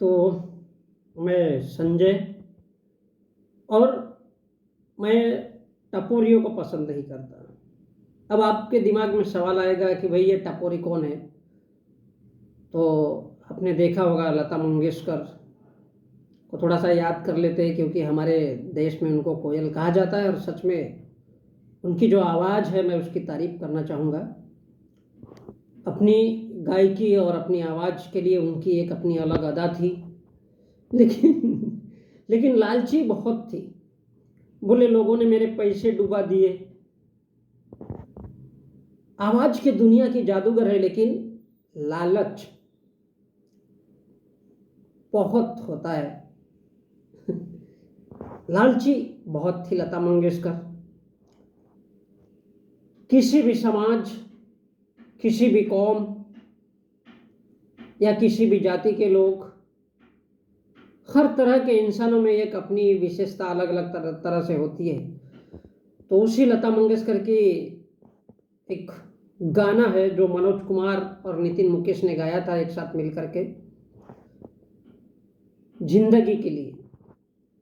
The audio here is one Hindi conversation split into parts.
तो मैं संजय, और मैं टपोरियों को पसंद नहीं करता। अब आपके दिमाग में सवाल आएगा कि भाई ये टपोरी कौन है। तो आपने देखा होगा लता मंगेशकर को थोड़ा सा याद कर लेते हैं, क्योंकि हमारे देश में उनको कोयल कहा जाता है और सच में उनकी जो आवाज़ है मैं उसकी तारीफ करना चाहूँगा। अपनी गायकी और अपनी आवाज़ के लिए उनकी एक अपनी अलग अदा थी, लेकिन लालची बहुत थी। बोले लोगों ने मेरे पैसे डुबा दिए। आवाज़ की दुनिया की जादूगर है, लेकिन लालच बहुत होता है। लालची बहुत थी लता मंगेशकर। किसी भी समाज, किसी भी कौम या किसी भी जाति के लोग, हर तरह के इंसानों में एक अपनी विशेषता अलग अलग तरह से होती है। तो उसी लता मंगेशकर की एक गाना है जो मनोज कुमार और नितिन मुकेश ने गाया था एक साथ मिलकर के, जिंदगी के लिए।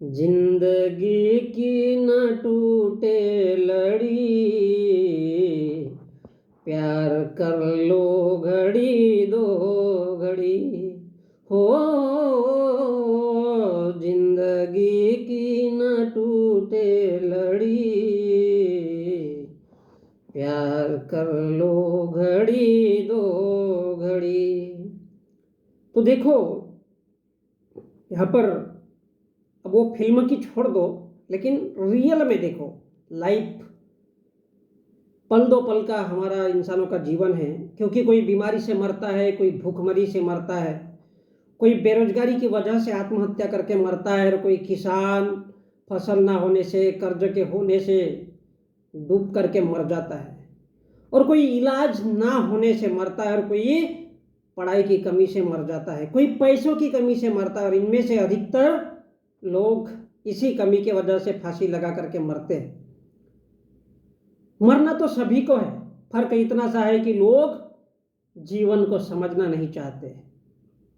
जिंदगी की न टूटे लड़ी, प्यार कर लो घड़ी दो घड़ी, हो जिंदगी की न टूटे लड़ी, प्यार कर लो घड़ी दो घड़ी। तो देखो यहाँ पर, अब वो फिल्म की छोड़ दो, लेकिन रियल में देखो, लाइफ पल दो पल का हमारा इंसानों का जीवन है। क्योंकि कोई बीमारी से मरता है, कोई भूखमरी से मरता है, कोई बेरोजगारी की वजह से आत्महत्या करके मरता है, और कोई किसान फसल ना होने से, कर्ज के होने से डूब करके मर जाता है, और कोई इलाज ना होने से मरता है, और कोई पढ़ाई की कमी से मर जाता है, कोई पैसों की कमी से मरता है, और इनमें से अधिकतर लोग इसी कमी के वजह से फांसी लगा करके मरते हैं। मरना तो सभी को है, फर्क इतना सा है कि लोग जीवन को समझना नहीं चाहते।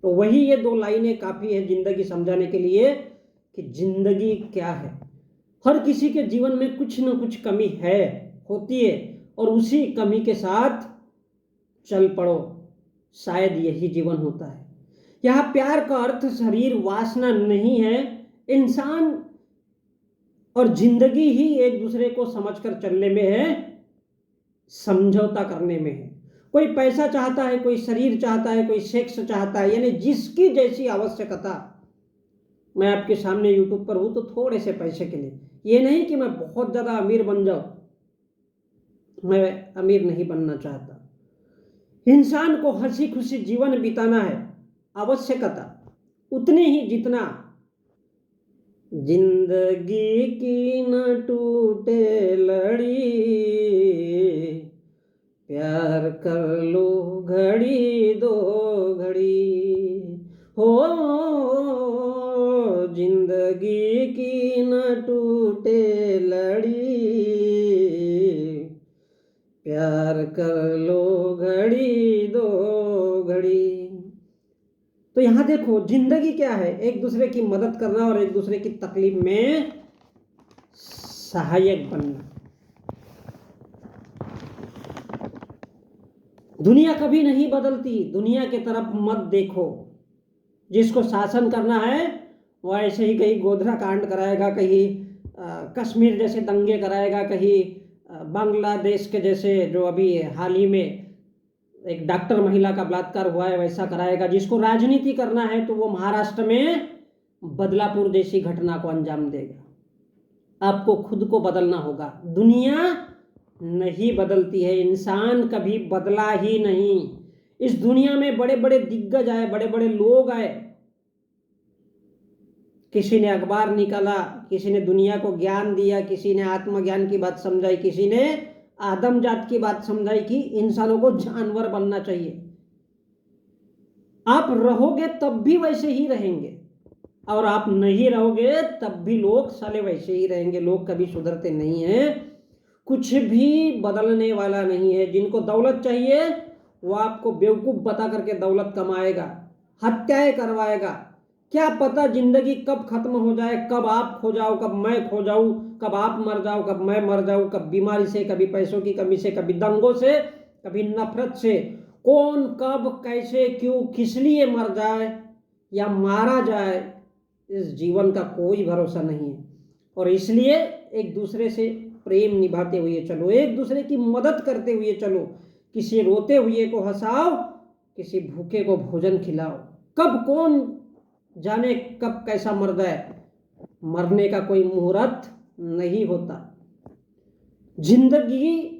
तो वही ये दो लाइनें काफ़ी है जिंदगी समझाने के लिए कि जिंदगी क्या है। हर किसी के जीवन में कुछ न कुछ कमी है, होती है, और उसी कमी के साथ चल पड़ो, शायद यही जीवन होता है। यहाँ प्यार का अर्थ शरीर वासना नहीं है, इंसान और जिंदगी ही एक दूसरे को समझकर चलने में है, समझौता करने में है। कोई पैसा चाहता है, कोई शरीर चाहता है, कोई सेक्स चाहता है, यानी जिसकी जैसी आवश्यकता। मैं आपके सामने यूट्यूब पर हूं तो थोड़े से पैसे के लिए, ये नहीं कि मैं बहुत ज्यादा अमीर बन जाऊं, मैं अमीर नहीं बनना चाहता। इंसान को हंसी खुशी जीवन बिताना है, आवश्यकता उतनी ही जितना जिंदगी की न टूटे लड़ी, प्यार कर लो घड़ी दो घड़ी, हो जिंदगी की न टूटे लड़ी, प्यार कर लो घड़ी दो घड़ी। तो यहां देखो जिंदगी क्या है, एक दूसरे की मदद करना और एक दूसरे की तकलीफ में सहायक बनना। दुनिया कभी नहीं बदलती, दुनिया की तरफ मत देखो। जिसको शासन करना है वो ऐसे ही कहीं गोधरा कांड कराएगा, कहीं कश्मीर जैसे दंगे कराएगा, कहीं बांग्लादेश के जैसे जो अभी हाल ही में एक डॉक्टर महिला का बलात्कार हुआ है वैसा कराएगा। जिसको राजनीति करना है तो वो महाराष्ट्र में बदलापुर जैसी घटना को अंजाम देगा। आपको खुद को बदलना होगा। दुनिया नहीं बदलती है, इंसान कभी बदला ही नहीं। इस दुनिया में बड़े बड़े दिग्गज आए, बड़े बड़े लोग आए, किसी ने अखबार निकाला, किसी ने दुनिया को ज्ञान दिया, किसी ने आत्मज्ञान की बात समझाई, किसी ने आदम जात की बात समझाई कि इंसानों को जानवर बनना चाहिए। आप रहोगे तब भी वैसे ही रहेंगे, और आप नहीं रहोगे तब भी लोग साले वैसे ही रहेंगे। लोग कभी सुधरते नहीं हैं, कुछ भी बदलने वाला नहीं है। जिनको दौलत चाहिए वो आपको बेवकूफ़ बता करके दौलत कमाएगा, हत्याएं करवाएगा, क्या पता जिंदगी कब खत्म हो जाए, कब आप खो जाओ, कब मैं खो जाऊं, कब आप मर जाओ, कब मैं मर जाऊं, कब बीमारी से, कभी पैसों की कमी से, कभी दंगों से, कभी नफरत से। कौन कब कैसे क्यों किस लिए मर जाए या मारा जाए, इस जीवन का कोई भरोसा नहीं है। और इसलिए एक दूसरे से प्रेम निभाते हुए चलो, एक दूसरे की मदद करते हुए चलो, किसी रोते हुए को हंसाओ, किसी भूखे को भोजन खिलाओ। कब कौन जाने कब कैसा मर जाए, मरने का कोई मुहूर्त नहीं होता। जिंदगी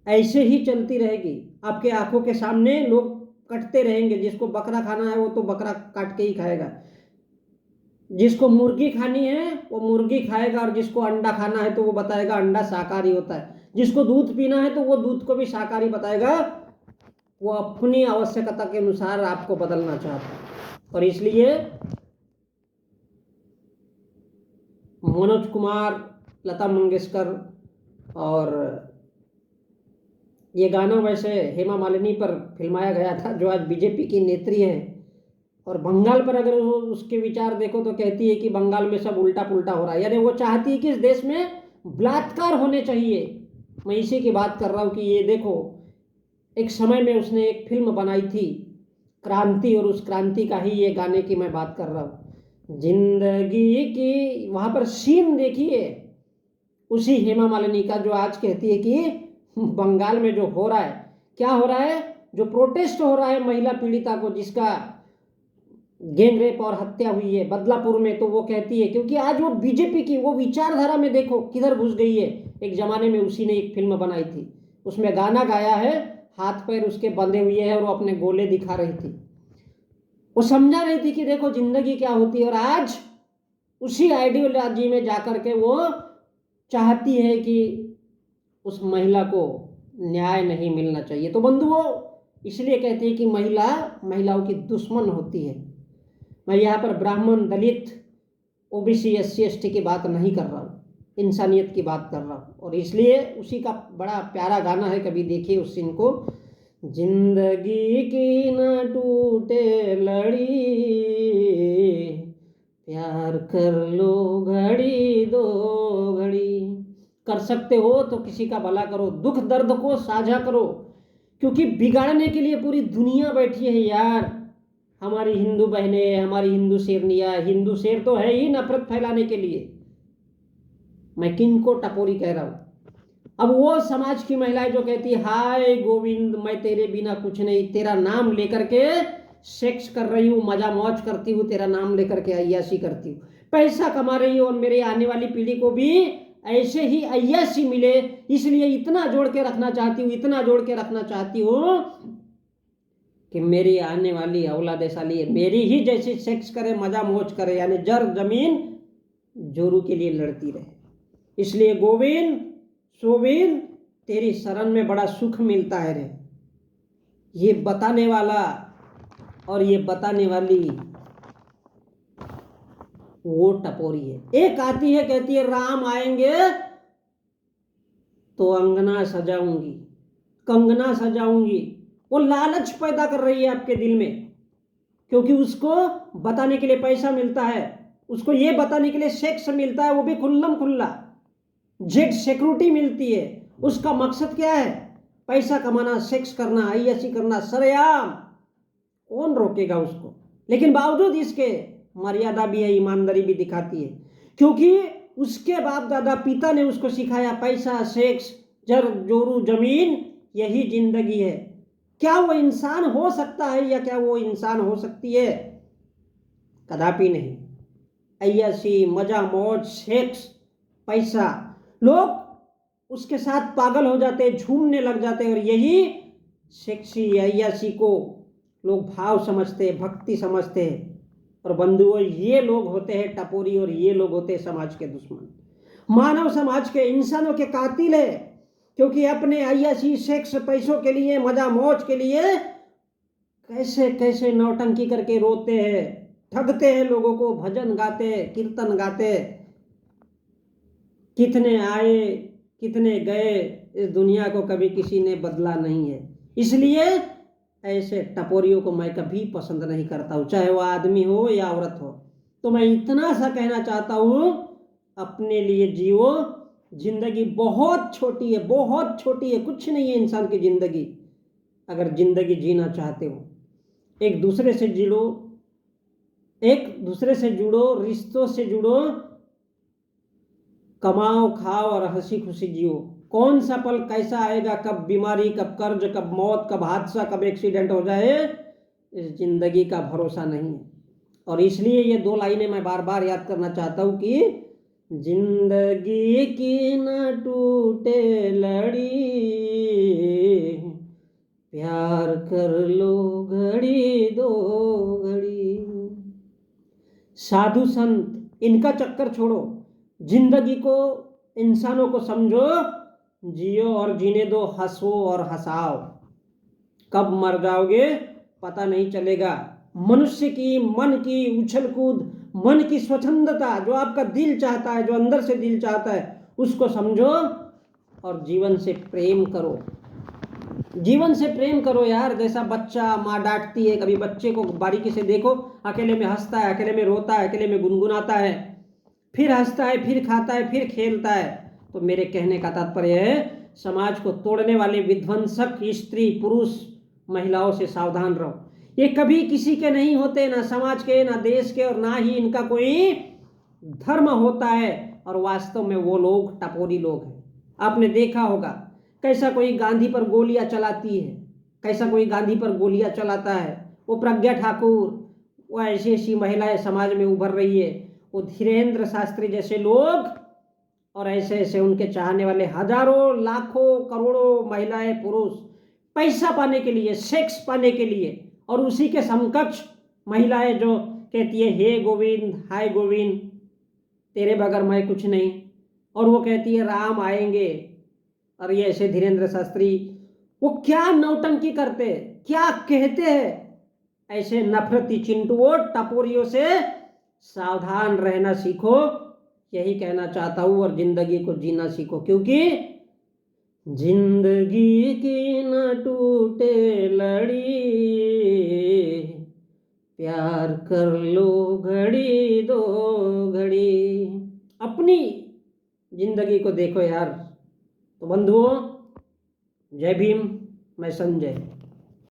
ऐसे ही चलती रहेगी, आपके आंखों के सामने लोग कटते रहेंगे। जिसको बकरा खाना है वो तो बकरा काट के ही खाएगा, जिसको मुर्गी खानी है वो मुर्गी खाएगा, और जिसको अंडा खाना है तो वो बताएगा अंडा शाकाहारी होता है, जिसको दूध पीना है तो वो दूध को भी शाकाहारी बताएगा। वो अपनी आवश्यकता के अनुसार आपको बदलना चाहता है। और इसलिए मनोज कुमार, लता मंगेशकर, और ये गाना वैसे हेमा मालिनी पर फिल्माया गया था, जो आज बीजेपी की नेत्री है। और बंगाल पर अगर उसके विचार देखो तो कहती है कि बंगाल में सब उल्टा पुल्टा हो रहा है, यानी वो चाहती है कि इस देश में बलात्कार होने चाहिए। मैं इसी की बात कर रहा हूँ कि ये देखो, एक समय में उसने एक फिल्म बनाई थी क्रांति, और उस क्रांति का ही ये गाने की मैं बात कर रहा हूँ। जिंदगी की वहां पर सीन देखिए उसी हेमा मालिनी का, जो आज कहती है कि बंगाल में जो हो रहा है, क्या हो रहा है, जो प्रोटेस्ट हो रहा है महिला पीड़िता को, जिसका गैंग रेप और हत्या हुई है बदलापुर में, तो वो कहती है, क्योंकि आज वो बीजेपी की वो विचारधारा में देखो किधर घुस गई है। एक जमाने में उसी ने एक फिल्म बनाई थी, उसमें गाना गाया है, हाथ पैर उसके बंधे हुए हैं और वो अपने गोले दिखा रही थी। वो समझा रही थी कि देखो जिंदगी क्या होती है। और आज उसी आइडियोलॉजी में जाकर के वो चाहती है कि उस महिला को न्याय नहीं मिलना चाहिए। तो बंधुओं, इसलिए कहते हैं कि महिला महिलाओं की दुश्मन होती है। मैं यहाँ पर ब्राह्मण, दलित, ओबीसी, SC ST की बात नहीं कर रहा हूँ, इंसानियत की बात कर रहा हूँ। और इसलिए उसी का बड़ा प्यारा गाना है, कभी देखिए उस सीन को। जिंदगी की न टूटे लड़ी, प्यार कर लो घड़ी दो घड़ी। कर सकते हो तो किसी का भला करो, दुख दर्द को साझा करो, क्योंकि बिगाड़ने के लिए पूरी दुनिया बैठी है यार। हमारी हिंदू बहनें, हमारी हिंदू शेरनियाँ, हिंदू शेर तो है ही नफरत फैलाने के लिए। मैं किनको टपोरी कह रहा हूँ? अब वो समाज की महिलाएं जो कहती है हाय गोविंद मैं तेरे बिना कुछ नहीं, तेरा नाम लेकर के सेक्स कर रही हूँ, मजा मौज करती हूँ, तेरा नाम लेकर के अय्याशी करती हूँ, पैसा कमा रही हूँ, और मेरे आने वाली पीढ़ी को भी ऐसे ही अय्याशी मिले, इसलिए इतना जोड़ के रखना चाहती हूँ, इतना जोड़ के रखना चाहती हूँ कि मेरी आने वाली औलाद साली मेरी ही जैसे सेक्स करे, मजा मौज करे, यानी जर जमीन जोरू के लिए लड़ती रहे। इसलिए गोविंद सोविंद तेरी शरण में बड़ा सुख मिलता है रे। ये बताने वाला और ये बताने वाली वो टपोरी है। एक आती है कहती है राम आएंगे तो अंगना सजाऊंगी, कंगना सजाऊंगी। वो लालच पैदा कर रही है आपके दिल में, क्योंकि उसको बताने के लिए पैसा मिलता है, उसको ये बताने के लिए सेक्स मिलता है, वो भी खुल्लम खुल्ला, जेड सिक्योरिटी मिलती है। उसका मकसद क्या है? पैसा कमाना, सेक्स करना, अय्याशी करना सरेआम। कौन रोकेगा उसको? लेकिन बावजूद इसके मर्यादा भी है, ईमानदारी भी दिखाती है, क्योंकि उसके बाप दादा पिता ने उसको सिखाया पैसा, सेक्स, जर जोरू जमीन यही जिंदगी है। क्या वो इंसान हो सकता है या क्या वो इंसान हो सकती है? कदापि नहीं। अय्याशी, मजा मौज, सेक्स, पैसा, लोग उसके साथ पागल हो जाते, झूमने लग जाते, और यही सेक्सी अय्याशी को लोग भाव समझते, भक्ति समझते हैं। और बंधुओं, ये लोग होते हैं टपोरी, और ये लोग होते हैं समाज के दुश्मन, मानव समाज के, इंसानों के कातिल है, क्योंकि अपने अय्याशी, सेक्स, पैसों के लिए, मजा मौज के लिए कैसे कैसे नौटंकी करके रोते हैं, ठगते हैं लोगों को, भजन गाते, कीर्तन गाते। कितने आए कितने गए, इस दुनिया को कभी किसी ने बदला नहीं है। इसलिए ऐसे टपोरियों को मैं कभी पसंद नहीं करता हूँ, चाहे वो आदमी हो या औरत हो। तो मैं इतना सा कहना चाहता हूँ, अपने लिए जियो। जिंदगी बहुत छोटी है, बहुत छोटी है, कुछ नहीं है इंसान की जिंदगी। अगर जिंदगी जीना चाहते हो, एक दूसरे से जुड़ो, एक दूसरे से जुड़ो, रिश्तों से जुड़ो, कमाओ खाओ और हंसी खुशी जियो। कौन सा पल कैसा आएगा, कब बीमारी, कब कर्ज, कब मौत, कब हादसा, कब एक्सीडेंट हो जाए, इस जिंदगी का भरोसा नहीं है। और इसलिए ये दो लाइनें मैं बार बार याद करना चाहता हूँ कि जिंदगी की न टूटे लड़ी, प्यार कर लो घड़ी दो घड़ी। साधु संत इनका चक्कर छोड़ो, जिंदगी को, इंसानों को समझो, जियो और जीने दो, हंसो और हंसाओ। कब मर जाओगे पता नहीं चलेगा। मनुष्य की मन की उछल कूद, मन की स्वच्छंदता, जो आपका दिल चाहता है, जो अंदर से दिल चाहता है, उसको समझो और जीवन से प्रेम करो। जीवन से प्रेम करो यार। जैसा बच्चा, माँ डांटती है, कभी बच्चे को बारीकी से देखो, अकेले में हंसता है, अकेले में रोता है, अकेले में गुनगुनाता है, फिर हंसता है, फिर खाता है, फिर खेलता है। तो मेरे कहने का तात्पर्य है, समाज को तोड़ने वाले विध्वंसक स्त्री पुरुष महिलाओं से सावधान रहो। ये कभी किसी के नहीं होते, ना समाज के, ना देश के, और ना ही इनका कोई धर्म होता है। और वास्तव में वो लोग टपोरी लोग हैं। आपने देखा होगा कैसा कोई गांधी पर गोलियां चलाती है, कैसा कोई गांधी पर गोलियां चलाता है। वो प्रज्ञा ठाकुर, वो ऐसी ऐसी महिलाएं समाज में उभर रही है, वो धीरेन्द्र शास्त्री जैसे लोग, और ऐसे ऐसे उनके चाहने वाले हजारों लाखों करोड़ों महिलाएं पुरुष, पैसा पाने के लिए, सेक्स पाने के लिए। और उसी के समकक्ष महिलाएं जो कहती है, हे गोविंद, हाय गोविंद, तेरे बगैर मैं कुछ नहीं। और वो कहती है राम आएंगे। और ये ऐसे धीरेन्द्र शास्त्री, वो क्या नौटंकी करते, क्या कहते हैं। ऐसे नफरती चिंटुओं, टपोरियों से सावधान रहना सीखो, यही कहना चाहता हूँ। और जिंदगी को जीना सीखो, क्योंकि जिंदगी की न टूटे लड़ी, प्यार कर लो घड़ी दो घड़ी। अपनी जिंदगी को देखो यार। तो बंधुओं, जय भीम, मैं संजय।